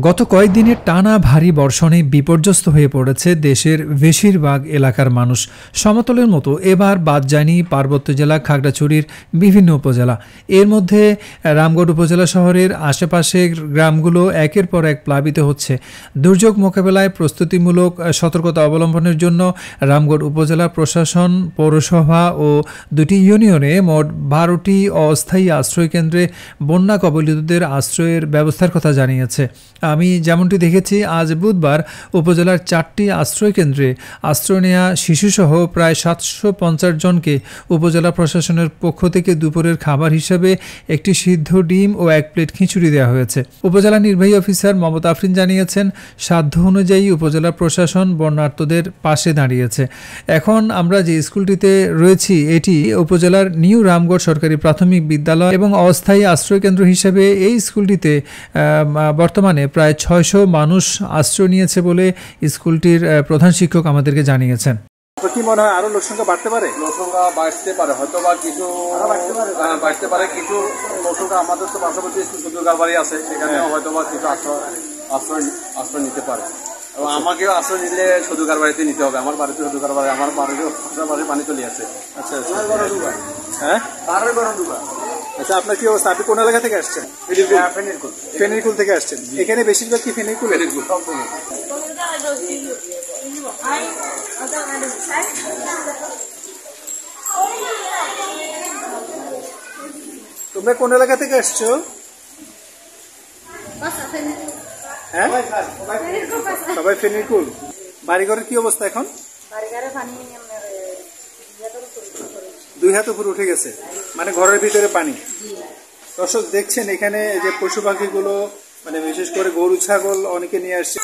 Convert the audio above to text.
গত কয়েকদিনের টানা ভারী বর্ষণে বিপর্যস্ত হয়ে পড়েছে দেশের বেশিরভাগ এলাকার মানুষ। সমতলের মতো এবার বাদ যায়নি পার্বত্য জেলা খাগড়াছড়ির বিভিন্ন উপজেলা। এর মধ্যে রামগড় উপজেলা শহরের আশেপাশের গ্রামগুলো একের পর এক প্লাবিত হচ্ছে। দুর্যোগ মোকাবেলায় প্রস্তুতিমূলক সতর্কতা অবলম্বনের জন্য রামগড় উপজেলা প্রশাসন, পৌরসভা ও দুটি ইউনিয়নে মোট 12টি অস্থায়ী আশ্রয়কেন্দ্রে বন্যা কবলিতদের আশ্রয়ের ব্যবস্থার কথা জানিয়েছে। আমি যেমনটি দেখেছি, আজ বুধবার উপজেলার 4টি আশ্রয়কেন্দ্রে আশ্রয় নেওয়া শিশুসহ প্রায় 750 জনকে উপজেলা প্রশাসনের পক্ষ থেকে দুপুরের খাবার হিসেবে একটি সিদ্ধ ডিম ও 1 প্লেট খিচুড়ি দেওয়া হয়েছে। উপজেলা নির্বাহী অফিসার মোহাম্মদ আফরিন জানিয়েছেন, সাধ্য অনুযায়ী উপজেলা প্রশাসন বন্যার্তদের পাশে দাঁড়িয়েছে। এখন আমরা যে স্কুলটিতে রয়েছি এটি উপজেলার নিউ রামগড় সরকারি প্রাথমিক বিদ্যালয় এবং অস্থায়ী আশ্রয়কেন্দ্র হিসেবে এই স্কুলটিতে বর্তমানে প্রায় 600 মানুষ আশ্রয় নিয়েছে বলে স্কুলটির প্রধান শিক্ষক আমাদেরকে জানিয়েছেন। কি মনে হয় আরো লোক সংখ্যা বাড়তে পারে? লোক সংখ্যা বাড়তে পারে, হয়তো বা কিছু বাড়তে পারে। কিছু লোক সংখ্যা আমাদের তো পাশাপাশি সুদূরগার বাড়ি আছে, সেখানে হয়তো বা কিছু আশ্রয় নিতে পারে। এবং আমাকেও আশ্রয় নিলে সুদূরগার বাড়িতে নিতে হবে। আমার বাড়িতে সুদূরগার বাড়ি, আমার বাড়িতেও পানি চলে আসে। আচ্ছা হ্যাঁ, আচ্ছা, আপনার কি অবস্থা? আপনি কোন এলাকা থেকে আসছেন? ফেনীরকুল থেকে আসছেন। এখানে বেশিরভাগ কি ফেনীরকুল? তোমরা কোন এলাকা থেকে আসছো? হ্যাঁ, সবাই ফেনীরকুল। বাড়িঘরের কি অবস্থা এখন? 2 হাত উপরে উঠে গেছে, মানে ঘরের ভিতরে পানি। দর্শক দেখছেন এখানে যে পশু পাখিগুলো, মানে বিশেষ করে গরু ছাগল অনেকে নিয়ে আসছে।